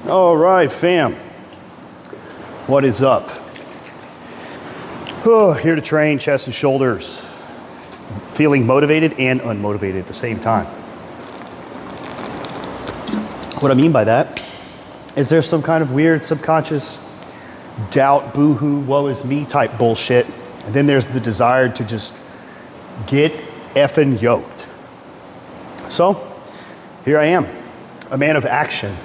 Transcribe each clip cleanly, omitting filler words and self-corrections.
All right, fam. What is up? Oh, here to train chest and shoulders. Feeling motivated and unmotivated at the same time. What I mean by that is there's some kind of weird subconscious doubt, boohoo, woe is me type bullshit. And then there's the desire to just get effing yoked. So here I am, a man of action,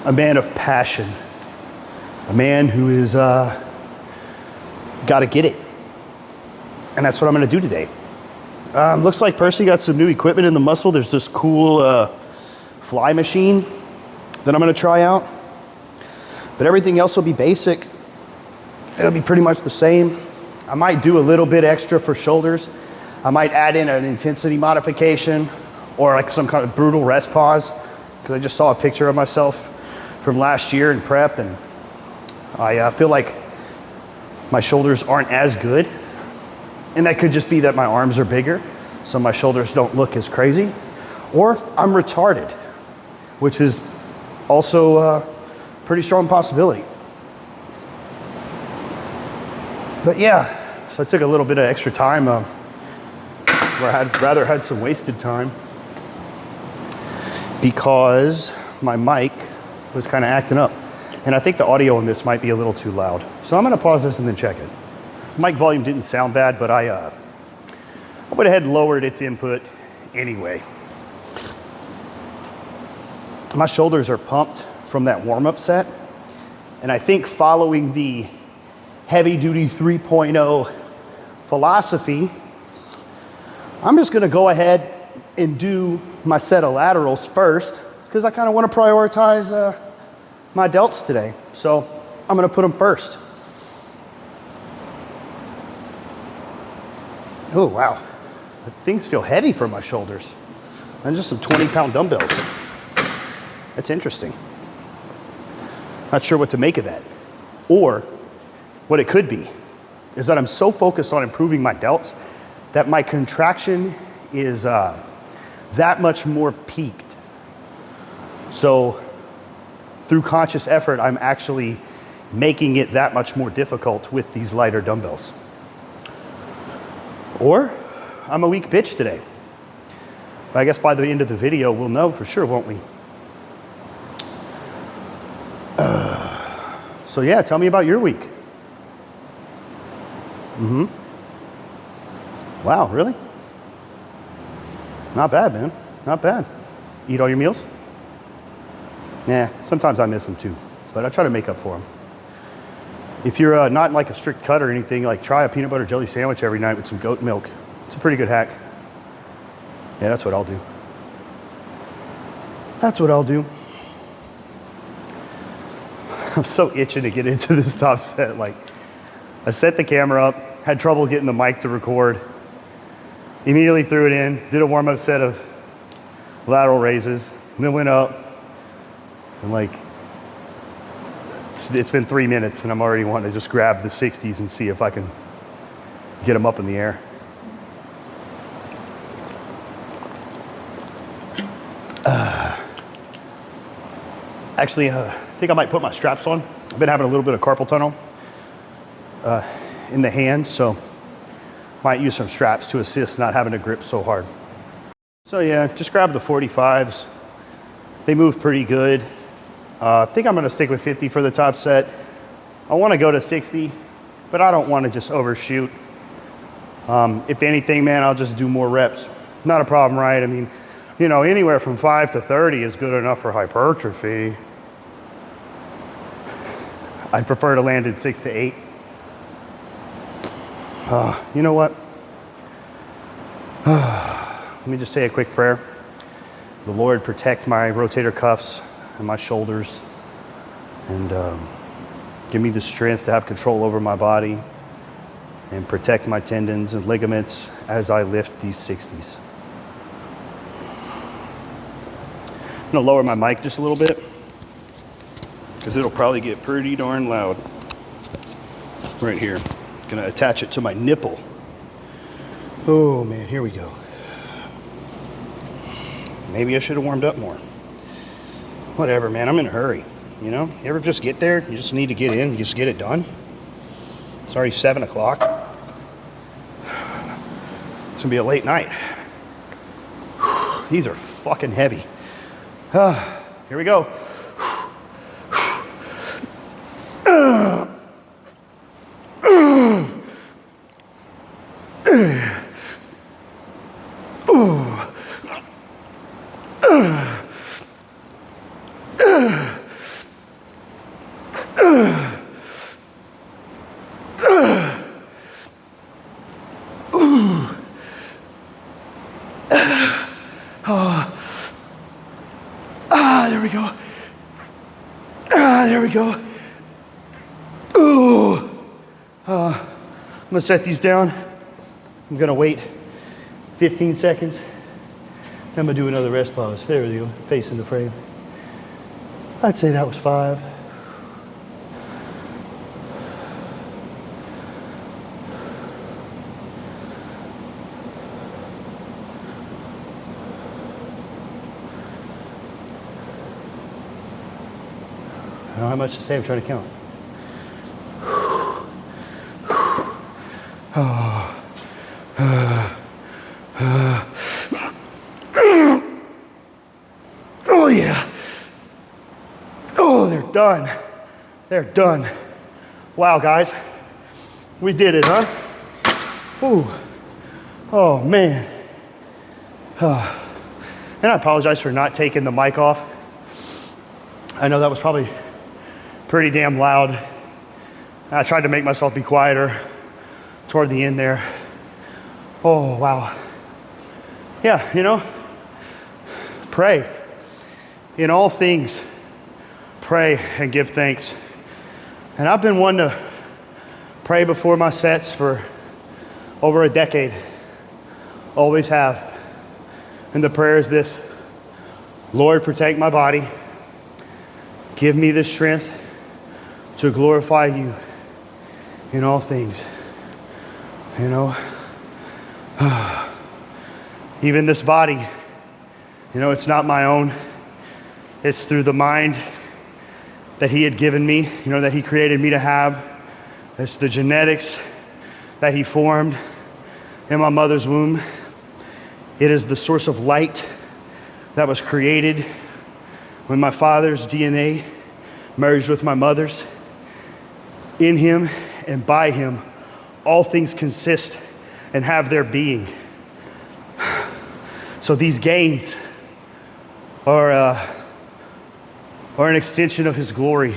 a man of passion, a man who is got to get it. And that's what I'm going to do today. Looks like Percy got some new equipment in the muscle. There's this cool fly machine that I'm going to try out. But everything else will be basic. It'll be pretty much the same. I might do a little bit extra for shoulders. I might add in an intensity modification or like some kind of brutal rest pause, because I just saw a picture of myself from last year in prep, and I feel like my shoulders aren't as good. And that could just be that my arms are bigger, so my shoulders don't look as crazy. Or I'm retarded, which is also a pretty strong possibility. But yeah, so I took a little bit of extra time where I'd rather had some wasted time because my mic was kind of acting up. And I think the audio on this might be a little too loud. So I'm gonna pause this and then check it. Mic volume didn't sound bad, but I went ahead and lowered its input anyway. My shoulders are pumped from that warm-up set. And I think following the heavy duty 3.0 philosophy, I'm just gonna go ahead and do my set of laterals first, because I kind of want to prioritize my delts today. So I'm gonna put them first. Oh, wow. Things feel heavy for my shoulders. And just some 20-pound dumbbells. That's interesting. Not sure what to make of that. Or what it could be is that I'm so focused on improving my delts that my contraction is that much more peaked. So through conscious effort, I'm actually making it that much more difficult with these lighter dumbbells. Or I'm a weak bitch today. But I guess by the end of the video, we'll know for sure, won't we? So yeah, tell me about your week. Wow, really? Not bad, man. Not bad. Eat all your meals? Yeah, sometimes I miss them too, but I try to make up for them. If you're not like a strict cut or anything, like try a peanut butter jelly sandwich every night with some goat milk. It's a pretty good hack. Yeah, that's what I'll do. That's what I'll do. I'm so itching to get into this top set. Like, I set the camera up, had trouble getting the mic to record, immediately threw it in, did a warm-up set of lateral raises, and then went up, and like, it's been 3 minutes and I'm already wanting to just grab the 60s and see if I can get them up in the air. Actually, I think I might put my straps on. I've been having a little bit of carpal tunnel in the hands, so might use some straps to assist not having to grip so hard. So yeah, just grab the 45s. They move pretty good. I think I'm gonna stick with 50 for the top set. I wanna go to 60, but I don't wanna just overshoot. If anything, man, I'll just do more reps. Not a problem, right? I mean, you know, anywhere from 5 to 30 is good enough for hypertrophy. I'd prefer to land in 6 to 8. You know what? Let me just say a quick prayer. The Lord protect my rotator cuffs and my shoulders, and give me the strength to have control over my body and protect my tendons and ligaments as I lift these 60s. I'm gonna lower my mic just a little bit because it'll probably get pretty darn loud right here. Gonna attach it to my nipple. Oh man, here we go. Maybe I should have warmed up more. Whatever, man, I'm in a hurry, you know? You ever just get there, you just need to get in, you just get it done? It's already 7 o'clock. It's gonna be a late night. These are fucking heavy. Here we go. There we go. There we go. Ooh. I'm gonna set these down. I'm gonna wait 15 seconds. I'm gonna do another rest pause. There we go, facing the frame. I'd say that was 5. I don't have much to say, I'm trying to count. Oh yeah. Oh, they're done. They're done. Wow, guys. We did it, huh? Ooh. Oh, man. And I apologize for not taking the mic off. I know that was probably pretty damn loud. I tried to make myself be quieter toward the end there. Oh, wow. Yeah, you know, pray. In all things, pray and give thanks. And I've been one to pray before my sets for over a decade. Always have. And the prayer is this: Lord, protect my body. Give me the strength to glorify you in all things. You know, even this body, you know, it's not my own. It's through the mind that he had given me, you know, that he created me to have. It's the genetics that he formed in my mother's womb. It is the source of light that was created when my father's DNA merged with my mother's. In him and by him, all things consist and have their being. So these gains are an extension of his glory.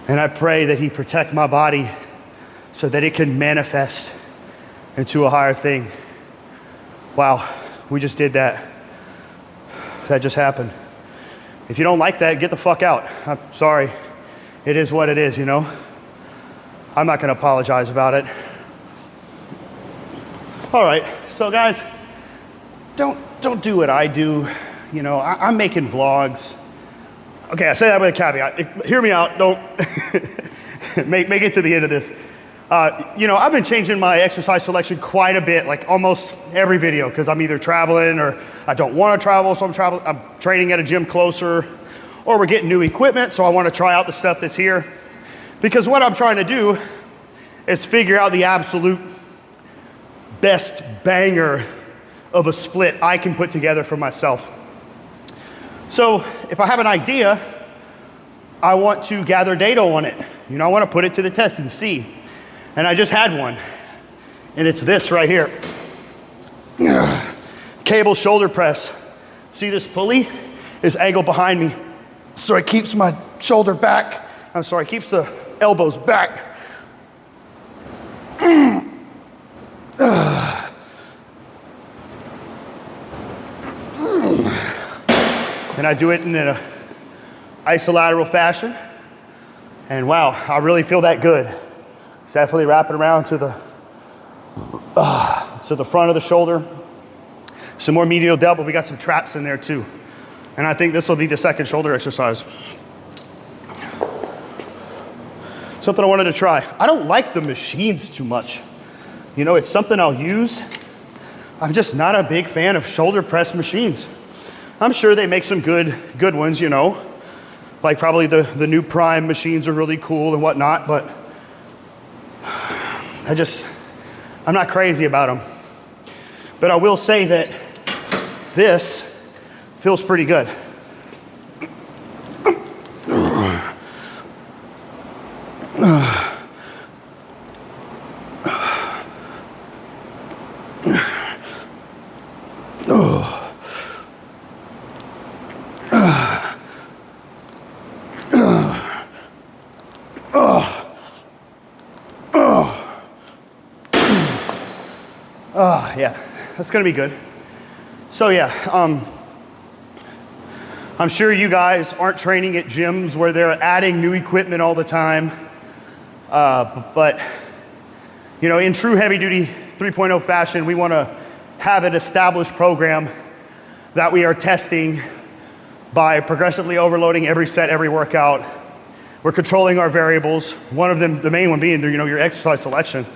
And I pray that he protect my body so that it can manifest into a higher thing. Wow, we just did that. That just happened. If you don't like that, get the fuck out. I'm sorry. It is what it is, you know? I'm not gonna apologize about it. All right, so guys, don't do what I do. You know, I'm making vlogs. Okay, I say that with a caveat. Hear me out, don't make it to the end of this. You know, I've been changing my exercise selection quite a bit, like almost every video, because I'm either traveling or I don't want to travel, so I'm training at a gym closer, or we're getting new equipment, so I want to try out the stuff that's here. Because what I'm trying to do is figure out the absolute best banger of a split I can put together for myself. So if I have an idea, I want to gather data on it. You know, I want to put it to the test and see. And I just had one, and it's this right here. Cable shoulder press. See this pulley is angled behind me, so it keeps my shoulder back. It keeps the elbows back. And I do it in an isolateral fashion. And wow, I really feel that good. It's definitely wrapping around to the front of the shoulder. Some more medial delt, but we got some traps in there too. And I think this will be the second shoulder exercise. Something I wanted to try. I don't like the machines too much. You know, it's something I'll use. I'm just not a big fan of shoulder press machines. I'm sure they make some good ones, you know. Like probably the new Prime machines are really cool and whatnot, but I'm not crazy about them. But I will say that this feels pretty good. Yeah, that's gonna be good. So yeah, I'm sure you guys aren't training at gyms where they're adding new equipment all the time. But you know, in true heavy duty 3.0 fashion, we wanna have an established program that we are testing by progressively overloading every set, every workout. We're controlling our variables. One of them, the main one being, you know, your exercise selection.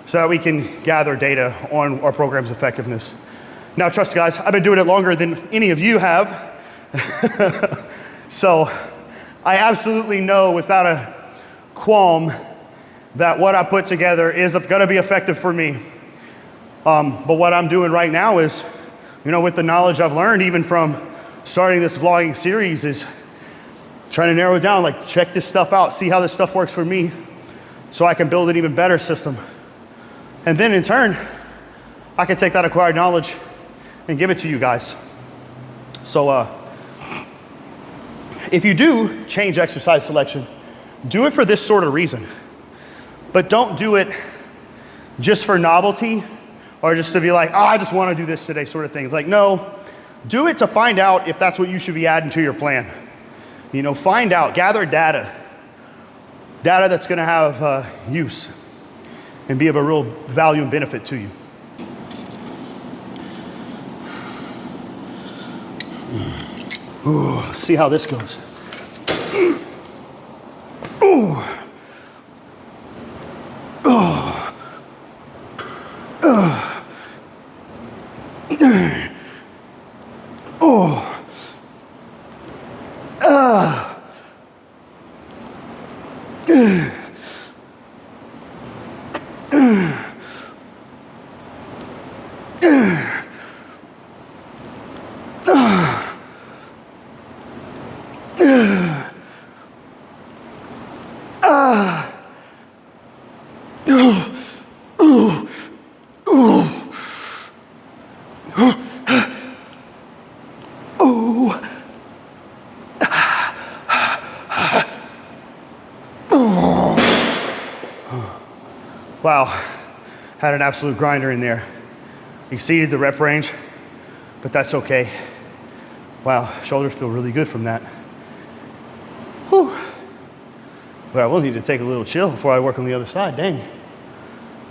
So that we can gather data on our program's effectiveness. Now, trust guys, I've been doing it longer than any of you have. So I absolutely know without a qualm that what I put together is gonna be effective for me. But what I'm doing right now is, you know, with the knowledge I've learned even from starting this vlogging series, is trying to narrow it down, like check this stuff out, see how this stuff works for me so I can build an even better system. And then in turn, I can take that acquired knowledge and give it to you guys. So if you do change exercise selection, do it for this sort of reason. But don't do it just for novelty or just to be like, oh, I just want to do this today sort of thing. It's like, no, do it to find out if that's what you should be adding to your plan. You know, find out, gather data that's going to have use and be of a real value and benefit to you. Ooh, let's see how this goes. Ooh. Oh. Oh. Wow, had an absolute grinder in there. Exceeded the rep range, but that's okay. Wow, shoulders feel really good from that. Whew. But I will need to take a little chill before I work on the other side, dang.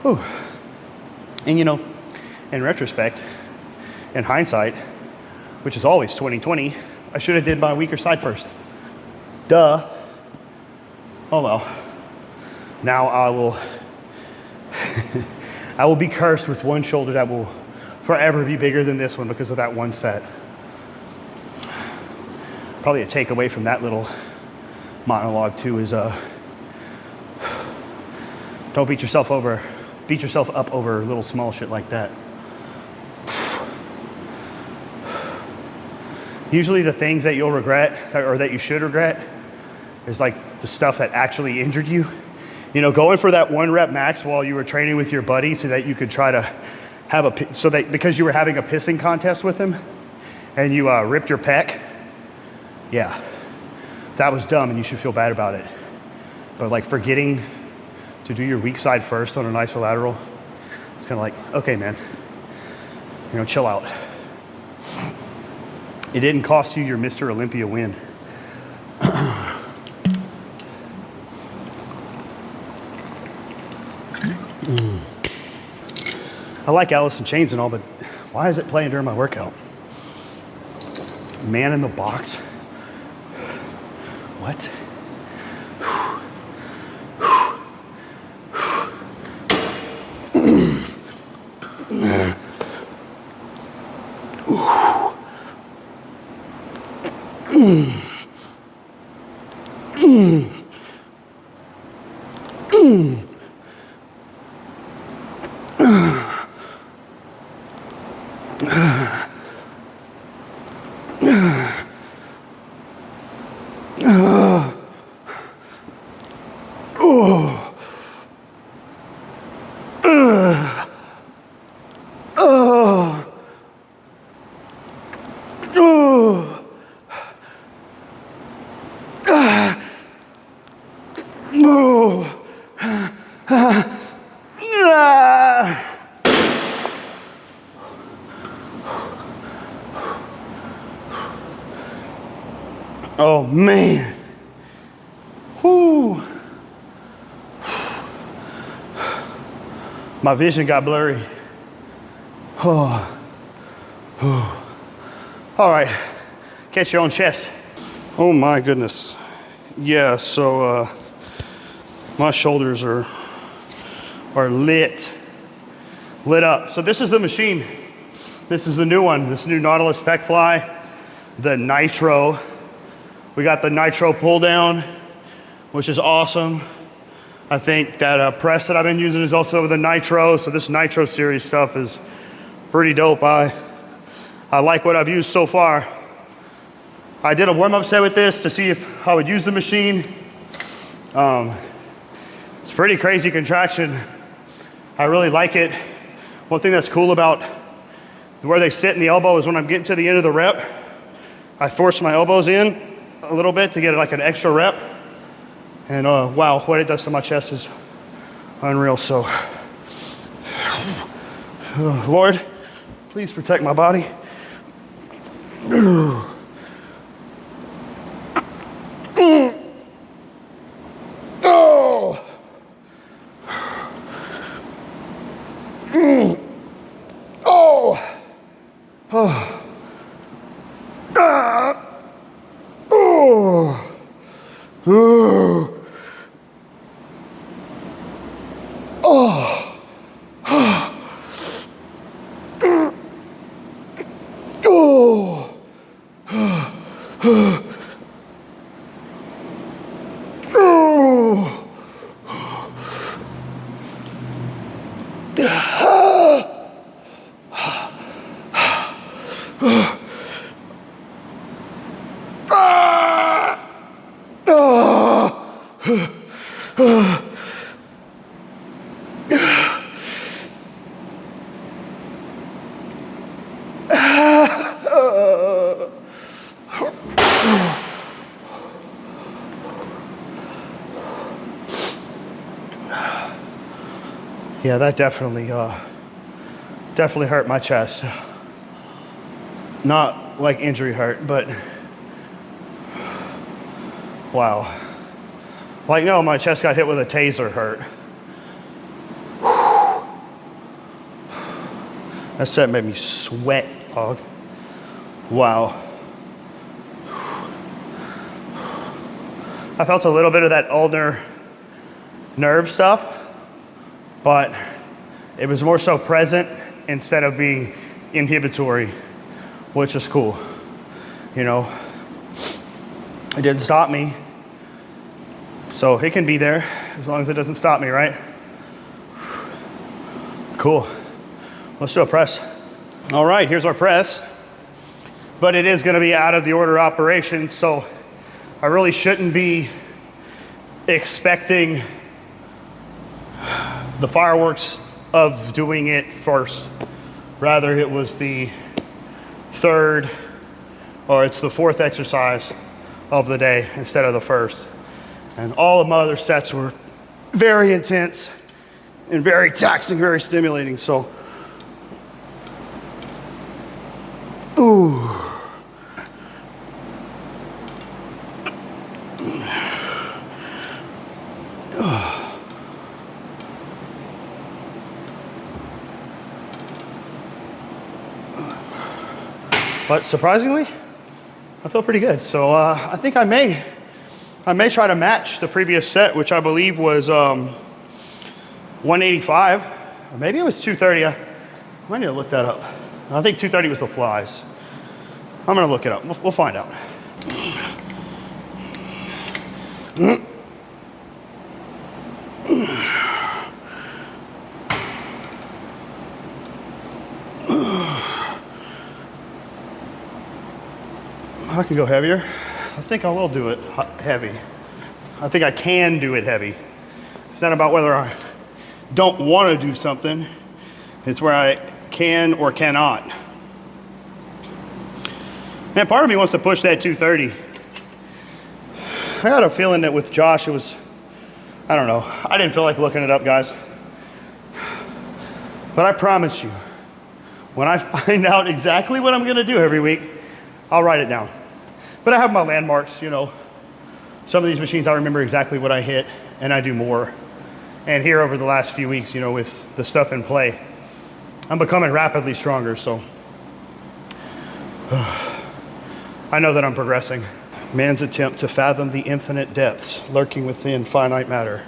Whew. And you know, in retrospect, in hindsight, which is always 20/20, I should have did my weaker side first. Duh. Oh well. Now I will I will be cursed with one shoulder that will forever be bigger than this one because of that one set. Probably a takeaway from that little monologue too is don't beat yourself up over little small shit like that. Usually the things that you'll regret or that you should regret is like the stuff that actually injured you. You know, going for that 1 rep max while you were training with your buddy so that you could try to have because you were having a pissing contest with him and you ripped your pec. Yeah, that was dumb and you should feel bad about it. But like forgetting to do your weak side first on an isolateral, it's kind of like, okay, man, you know, chill out. It didn't cost you your Mr. Olympia win. I like Alice in Chains and all, but why is it playing during my workout? Man in the Box? What? Oh man. Whoo. My vision got blurry. Oh. All right, catch your own chest. Oh my goodness. Yeah, so my shoulders are lit up. So this is the machine. This is the new one, this new Nautilus Pec Fly, the Nitro. We got the Nitro pull down, which is awesome. I think that press that I've been using is also the Nitro. So this Nitro series stuff is pretty dope. I like what I've used so far. I did a warm-up set with this to see if I would use the machine. It's pretty crazy contraction. I really like it. One thing that's cool about where they sit in the elbow is when I'm getting to the end of the rep, I force my elbows in a little bit to get like an extra rep. And wow, what it does to my chest is unreal. So, Lord, please protect my body. Yeah, that definitely hurt my chest. Not like injury hurt, but wow. Like, no, my chest got hit with a taser hurt. That set made me sweat, dog. Wow. I felt a little bit of that ulnar nerve stuff, but it was more so present instead of being inhibitory, which is cool. You know, it didn't stop me. So it can be there as long as it doesn't stop me, right? Cool. Let's do a press. All right, here's our press. But it is gonna be out of the order of operation, so I really shouldn't be expecting the fireworks of doing it first. Rather, it was the third, or it's the fourth exercise of the day instead of the first. And all of my other sets were very intense and very taxing, very stimulating. So, ooh. But surprisingly, I feel pretty good. So I think I may try to match the previous set, which I believe was 185, or maybe it was 230. I might need to look that up. I think 230 was the flies. I'm gonna look it up. We'll find out. I can go heavier. I think I will do it heavy. I think I can do it heavy. It's not about whether I don't want to do something. It's where I can or cannot. Man, part of me wants to push that 230. I got a feeling that with Josh, it was, I don't know. I didn't feel like looking it up, guys. But I promise you, when I find out exactly what I'm gonna do every week, I'll write it down. But I have my landmarks, you know. Some of these machines, I remember exactly what I hit, and I do more. And here over the last few weeks, you know, with the stuff in play, I'm becoming rapidly stronger, so. I know that I'm progressing. Man's attempt to fathom the infinite depths lurking within finite matter.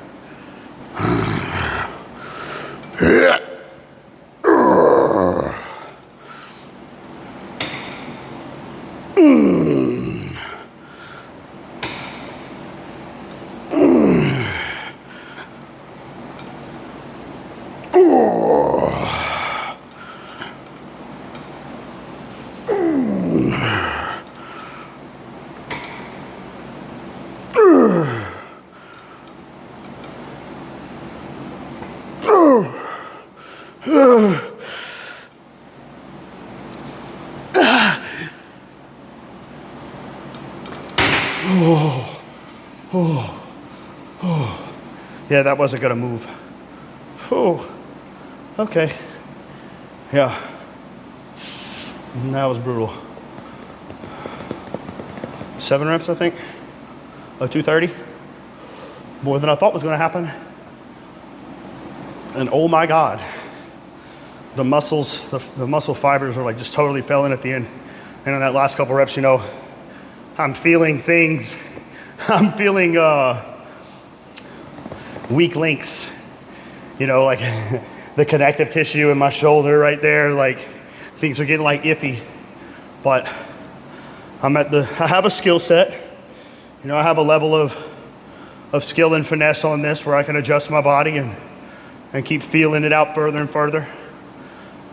Yeah, that wasn't gonna move. Oh, okay. Yeah, that was brutal. 7 reps, I think, of 230. More than I thought was gonna happen. And oh my God, the muscles, the muscle fibers are like just totally fell in at the end. And in that last couple reps, you know, I'm feeling things. I'm feeling weak links, you know, like the connective tissue in my shoulder right there, like things are getting like iffy. But I have a skill set, you know, I have a level of skill and finesse on this where I can adjust my body and keep feeling it out further and further.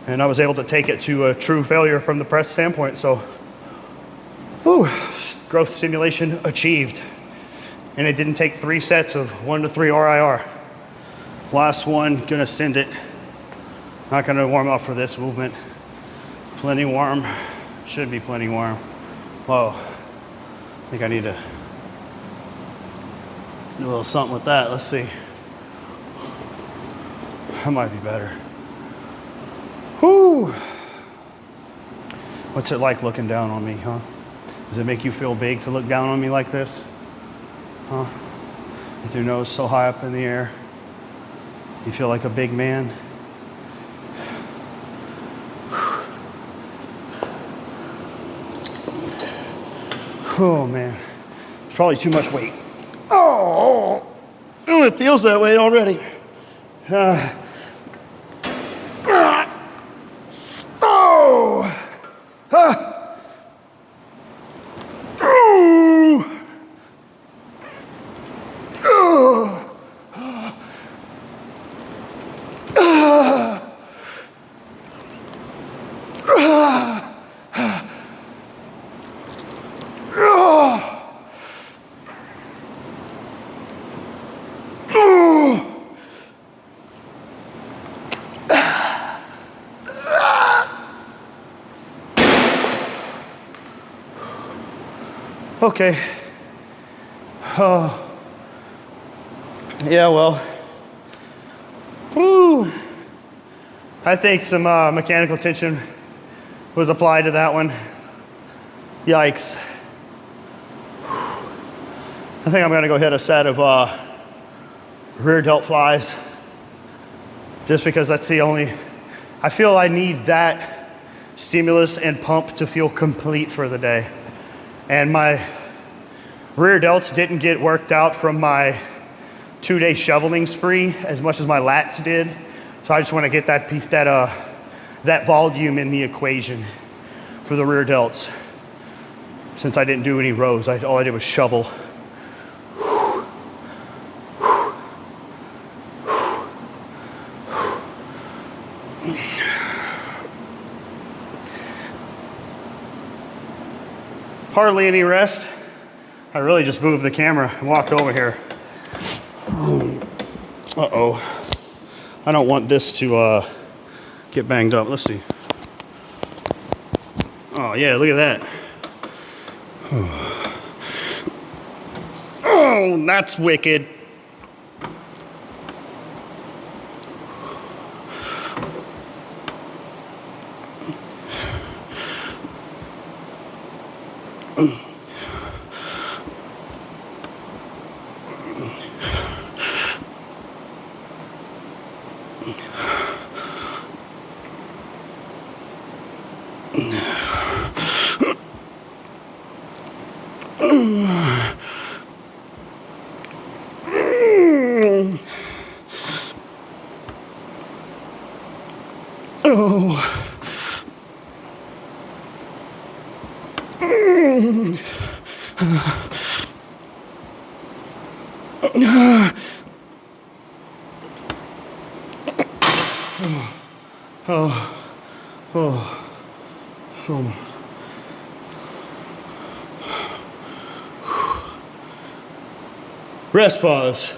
And I was able to take it to a true failure from the press standpoint. So, whew, growth stimulation achieved. And it didn't take 3 sets of 1 to 3 RIR. Last one, gonna send it. Not gonna warm up for this movement. Plenty warm, should be plenty warm. Whoa, I think I need to do a little something with that. Let's see. That might be better. Whew. What's it like looking down on me, huh? Does it make you feel big to look down on me like this? Huh? With your nose so high up in the air. You feel like a big man. Oh man, it's probably too much weight. Oh, it feels that way already. Oh. Okay. Oh. Yeah, well. Woo. I think some mechanical tension was applied to that one. Yikes. I think I'm gonna go hit a set of rear delt flies, just because that's the only, I feel I need that stimulus and pump to feel complete for the day. And my rear delts didn't get worked out from my 2-day shoveling spree as much as my lats did. So I just want to get that piece, that that volume in the equation for the rear delts. Since I didn't do any rows, all I did was shovel. Hardly any rest. I really just moved the camera and walked over here. Uh-oh. I don't want this to get banged up. Let's see. Oh yeah, look at that. Oh, that's wicked. Rest pause,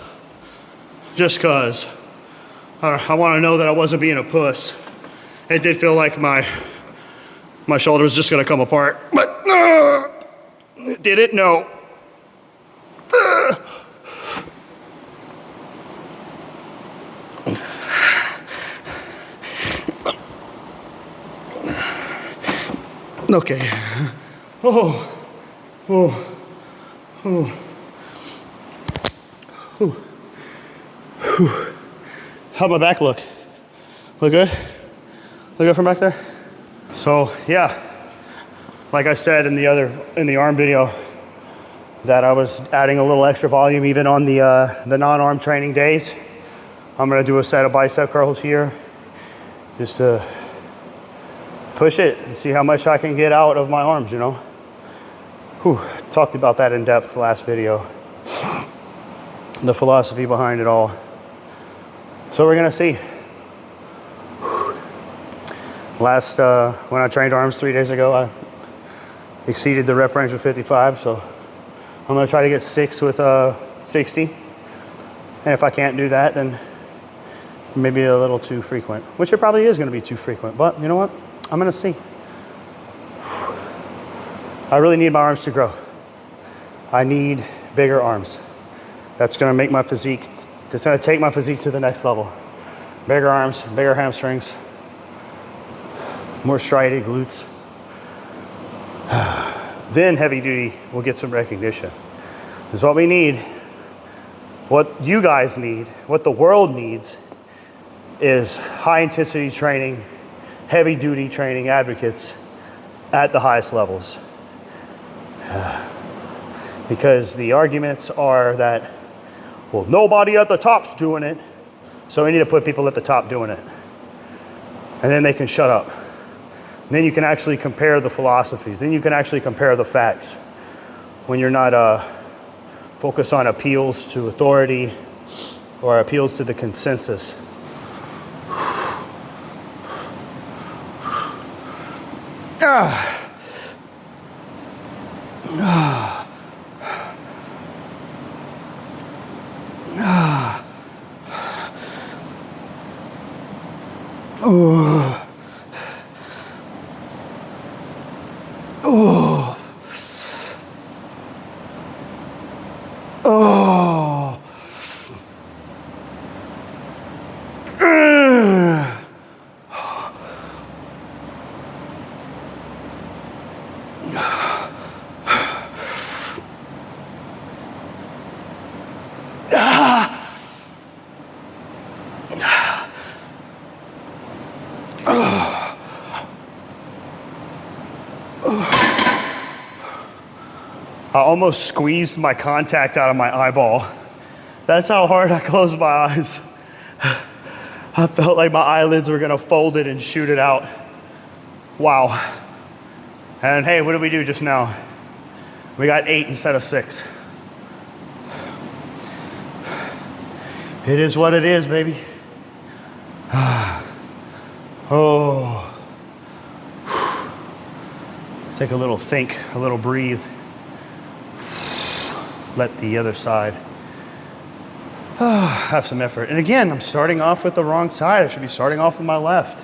just cause I want to know that I wasn't being a puss. It did feel like my shoulder was just gonna come apart, but did it? No. Okay. How'd my back look? Look good? Look good from back there? So yeah, like I said in the arm video, that I was adding a little extra volume even on the non-arm training days. I'm gonna do a set of bicep curls here, just to push it and see how much I can get out of my arms, you know? Talked about that in depth last video. The philosophy behind it all. So we're gonna see. Last, when I trained arms 3 days ago, I exceeded the rep range with 55, so I'm gonna try to get 6 with 60. And if I can't do that, then maybe a little too frequent, which it probably is gonna be too frequent, but you know what? I'm gonna see. I really need my arms to grow. I need bigger arms. That's gonna make my physique, it's gonna take my physique to the next level. Bigger arms, bigger hamstrings, more striated glutes. Then heavy duty will get some recognition. Because what we need, what you guys need, what the world needs is high intensity training, heavy duty training advocates at the highest levels. Because the arguments are that, well, nobody at the top's doing it, so we need to put people at the top doing it. And then they can shut up. And then you can actually compare the philosophies. Then you can actually compare the facts. When you're not focused on appeals to authority or appeals to the consensus. I almost squeezed my contact out of my eyeball. That's how hard I closed my eyes. I felt like my eyelids were gonna fold it and shoot it out. Wow. And hey, what did we do just now? We got 8 instead of 6. It is what it is, baby. Oh. Take a little think, a little breathe. Let the other side have some effort. And again, I'm starting off with the wrong side. I should be starting off with my left.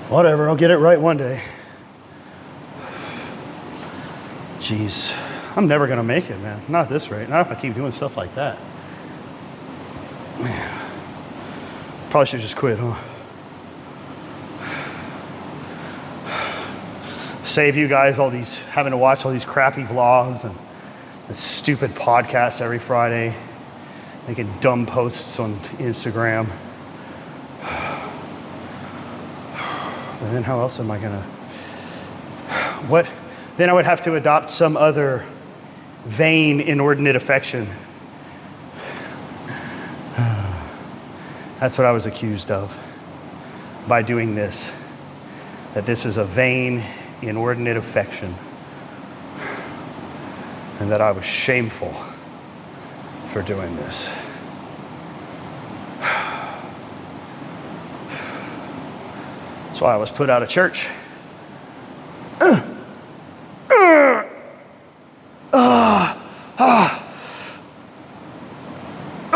Whatever, I'll get it right one day. Jeez, I'm never gonna make it, man. Not at this rate. Not if I keep doing stuff like that. Man, probably should just quit, huh? Save you guys all these, having to watch all these crappy vlogs and the stupid podcast every Friday, making dumb posts on Instagram. And then how else am I gonna, what? Then I would have to adopt some other vain, inordinate affection. That's what I was accused of by doing this, that this is a vain, inordinate affection, and that I was shameful for doing this. That's why I was put out of church.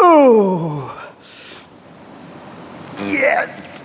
Oh, yes.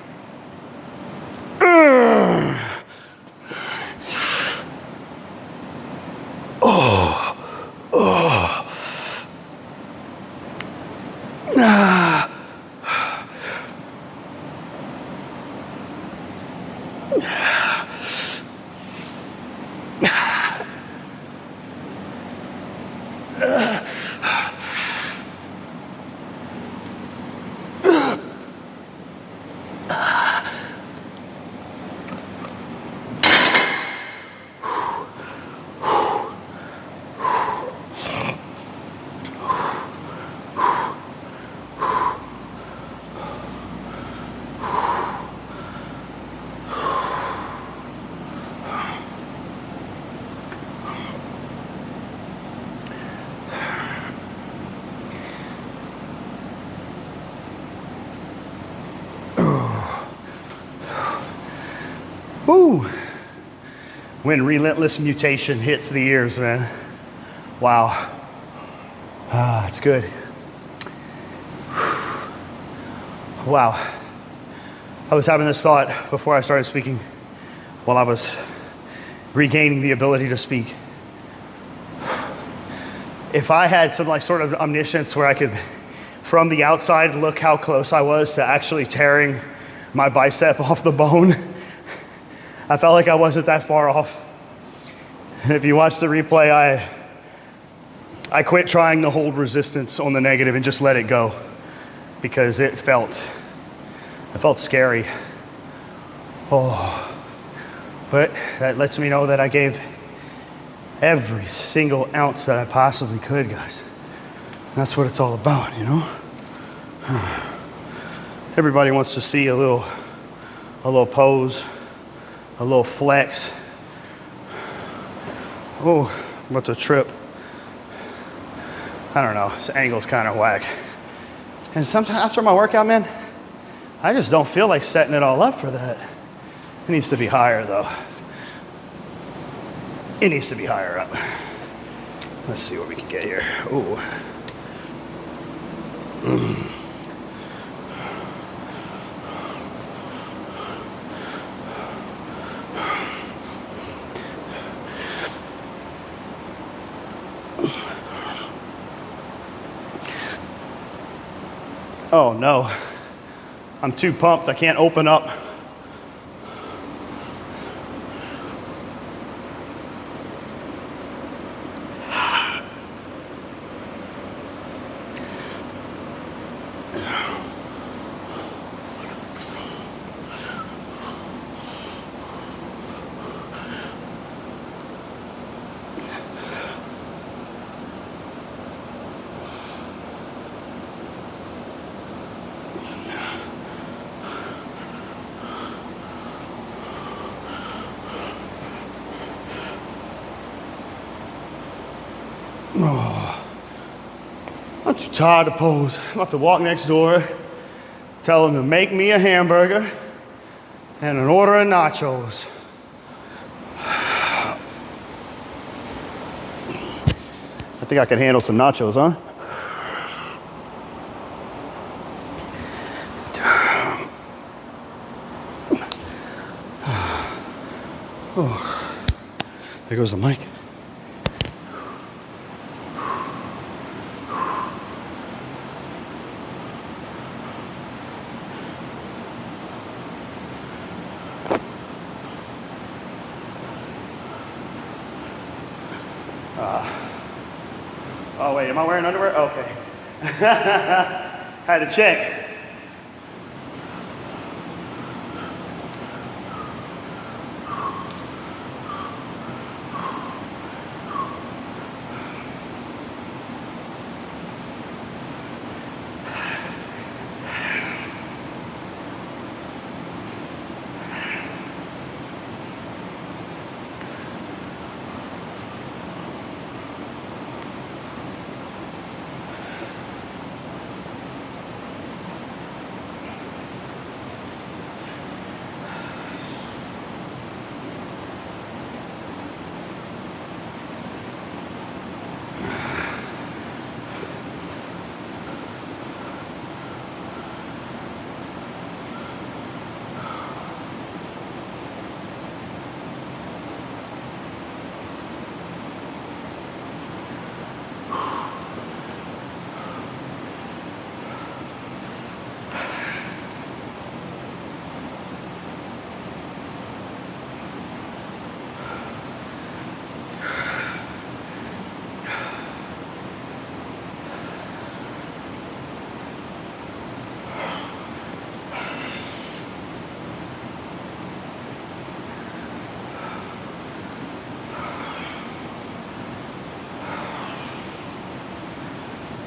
Whew. When relentless mutation hits the ears, man. Wow. It's good. Wow. I was having this thought before I started speaking while I was regaining the ability to speak. If I had some like sort of omniscience where I could, from the outside, look how close I was to actually tearing my bicep off the bone, I felt like I wasn't that far off. If you watch the replay, I quit trying to hold resistance on the negative and just let it go because it felt scary. Oh, but that lets me know that I gave every single ounce that I possibly could, guys. That's what it's all about, you know? Everybody wants to see a little pose, a little flex. Oh, I'm about to trip. I don't know, this angle's kind of whack. And sometimes after my workout, man, I just don't feel like setting it all up for that. It needs to be higher though. It needs to be higher up. Let's see what we can get here. Ooh. Oh no, I'm too pumped, I can't open up. Oh, I'm too tired to pose. I'm about to walk next door, tell them to make me a hamburger and an order of nachos. I think I can handle some nachos, huh? Oh, there goes the mic. Oh wait, am I wearing underwear? Okay. Had to check.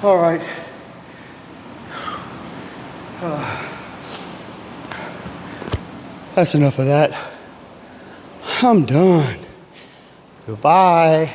All right. That's enough of that. I'm done. Goodbye.